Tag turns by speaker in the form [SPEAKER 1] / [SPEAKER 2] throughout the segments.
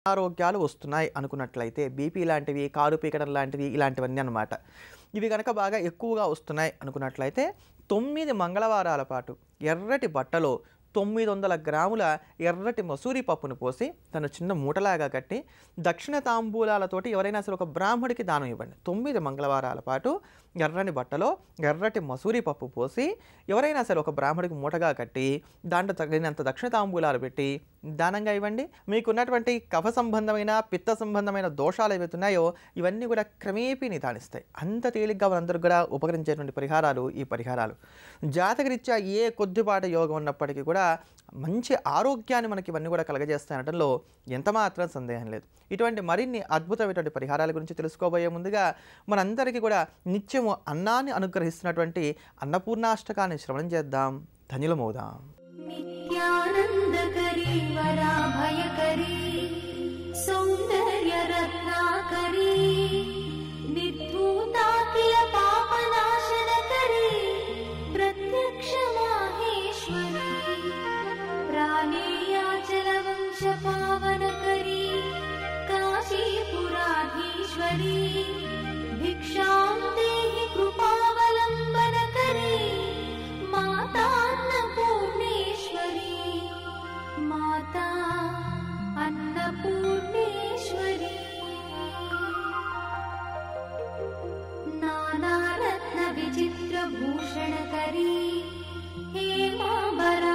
[SPEAKER 1] ఆరోగ్యాలు వస్తున్నాయి అనుకున్నట్లయితే బీపీ లాంటివి, కారు పీకడం లాంటివి ఇలాంటివన్నీ అన్నమాట. ఇవి కనుక బాగా ఎక్కువగా వస్తున్నాయి అనుకున్నట్లయితే 9 మంగళవారాల పాటు ఎర్రటి బట్టలో 900 గ్రాముల ఎర్రటి మసూరి పప్పును పోసి తను చిన్న మూటలాగా కట్టి దక్షిణ తాంబూలాలతోటి ఎవరైనా సరే ఒక బ్రాహ్మడికి దానం ఇవ్వండి. 9 మంగళవారాల పాటు ఎర్రని బట్టలో ఎర్రటి మసూరి పప్పు పోసి ఎవరైనా సరే ఒక బ్రాహ్మడికి మూటగా కట్టి దాంట్లో తగినంత దక్షిణ తాంబూలాలు పెట్టి దానంగా ఇవ్వండి. మీకున్నటువంటి కఫ సంబంధమైన, పిత్త సంబంధమైన దోషాలు ఏవైతే ఉన్నాయో ఇవన్నీ కూడా క్రమేపీ నిదానిస్తాయి. అంత తేలిగ్గా మనందరూ కూడా ఉపకరించేటువంటి పరిహారాలు ఈ పరిహారాలు. జాతకరీత్యా ఏ కొద్దిపాటి యోగం ఉన్నప్పటికీ కూడా మంచి ఆరోగ్యాన్ని మనకి ఇవన్నీ కూడా కలగజేస్తాయనడంలో ఎంతమాత్రం సందేహం లేదు. ఇటువంటి మరిన్ని అద్భుతమైనటువంటి పరిహారాల గురించి తెలుసుకోబోయే ముందుగా మనందరికీ కూడా నిత్యము అన్నాన్ని అనుగ్రహిస్తున్నటువంటి అన్నపూర్ణాష్టకాన్ని శ్రవణం చేద్దాం, ధన్యులమవుదాం.
[SPEAKER 2] నిత్యానందకరీ వరాభయకరీ సౌందర్య రత్నాకరీ నిర్ధూతాఖిల పాపనాశనకరీ ప్రత్యక్ష మాహేశ్వరీ ప్రాణేయాచల వంశ పావనకరీ కాశీపురాధీశ్వరీ భిక్షాం దేహి కృపావలంబనకరీ మాతాన్నపూర్ణేశ్వరీ మాతా అన్నపూర్ణేశ్వరీ నానారత్న విచిత్ర భూషణకరీ హేమాంబరాడంబరీ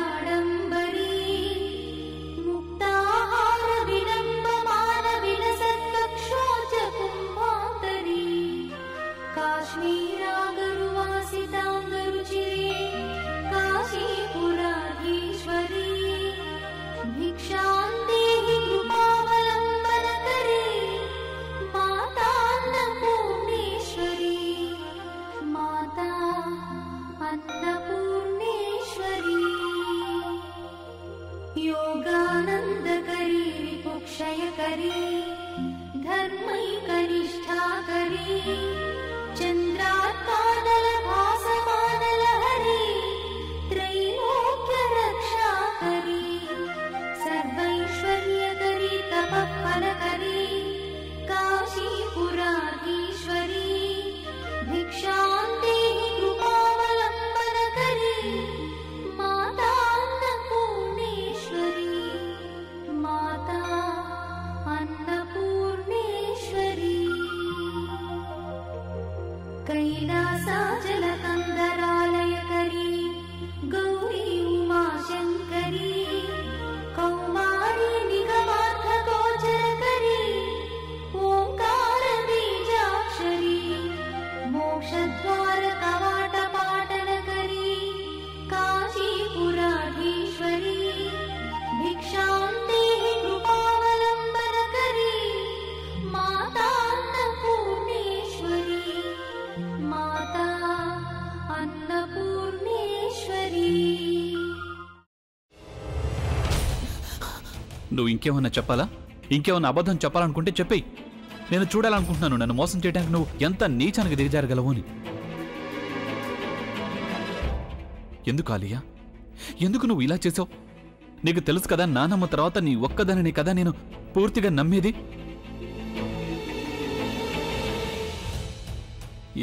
[SPEAKER 2] ముక్తాహార విడంబమాన విలసత్కక్షోజ కుంభాంతరీ కాశ్మీరాగరువాసితాంగరుచిరే కాశీపురాధీశ్వరీ భిక్షాం దేహి కృపావలంబనకరీ మాతాన్నపూర్ణేశ్వరీ మాతా అన్నపూర్ణేశ్వరీ యోగానందకరీ రిపుక్షయకరీ ధర్మైకనిష్ఠాకరీ చంద్రాత్మాదల భాసమాదల హరి త్రైలోక్య రక్షాకరీ సర్వైశ్వర్యకరీ తపఃఫలకరీ కాశీపురాధీశ్వరీ భిక్షాం దేహి కృపావలంబనకరీ మాతాన్నపూర్ణేశ్వరీ మాతా అన్నపూర్ణేశ్వరీ కైలాసాచలకందరాలయకరీ గౌరీ ఉమాశంకరీ కౌమారీ నిగమార్థగోచరకరీ ఓంకార బీజాక్షరీ మోక్షద్వార కవాట పాటనకరీ కాశీపురాధీశ్వరీ భిక్షాం దేహి కృపావలంబనకరీ మాతాన్నపూర్ణేశ్వరీ మాతా అన్నపూర్ణేశ్వరీ.
[SPEAKER 3] నువ్వు ఇంకేమన్నా చెప్పాలా? ఇంకేమన్నా అబద్ధం చెప్పాలనుకుంటే చెప్పేయి. నేను చూడాలనుకుంటున్నాను నన్ను మోసం చేయడానికి నువ్వు ఎంత నీచానికి దిగజారగలవు అని. ఎందుకు ఆలియా, ఎందుకు నువ్వు ఇలా చేసావు? నీకు తెలుసు కదా నానమ్మ తర్వాత నీ ఒక్కదానిని కదా నేను పూర్తిగా నమ్మేది.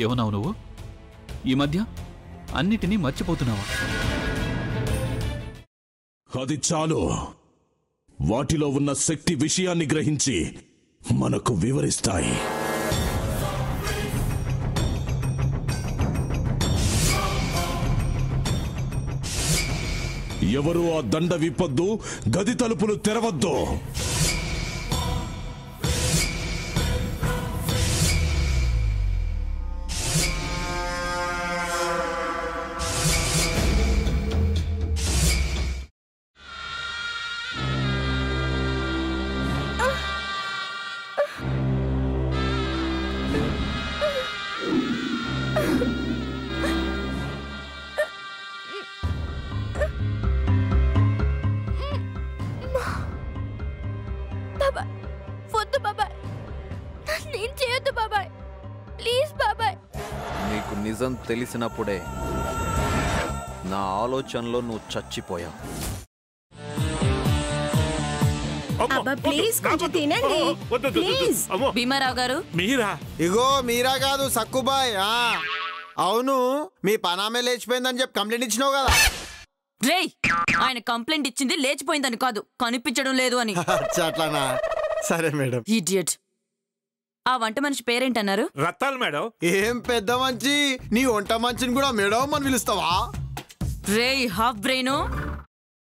[SPEAKER 3] ఏమన్నావు నువ్వు? ఈ మధ్య అన్నిటినీ మర్చిపోతున్నావా?
[SPEAKER 4] అది చాలు. వాటిలో ఉన్న శక్తి విషయాన్ని గ్రహించి మనకు వివరిస్తాయి. ఎవరు ఆ దండ విప్పొద్దు, గది తలుపులు తెరవద్దు.
[SPEAKER 5] నీకు నిజం తెలిసినప్పుడే నా ఆలోచనలో నువ్వు చచ్చిపోయావు.
[SPEAKER 6] అబ్బా ప్లీజ్ కొంచెం తినండి ప్లీజ్.
[SPEAKER 7] భీమారావు గారు
[SPEAKER 8] మీరా?
[SPEAKER 9] ఇగో మీరా కాదు సక్కుబాయ్. అవును, మీ పనామే లేచిపోయిందని చెప్పి కంప్లైంట్ ఇచ్చినావు కదా.
[SPEAKER 7] రేయ్, ఆయన కంప్లైంట్ ఇచ్చింది లేచిపోయిందని కాదు, కనిపించడం లేదు అని.
[SPEAKER 9] అట్లానా? సరే మేడం.
[SPEAKER 7] ఇడియట్. ఆ వంట మనిషి పేరేంటన్నారు?
[SPEAKER 8] రత్తాలు మేడం.
[SPEAKER 9] ఏం పెద్ద మంచి, నీ వంట మంచిని కూడా మేడం అని పిలుస్తావా?
[SPEAKER 7] రేయ్ హాఫ్ బ్రెయిన్,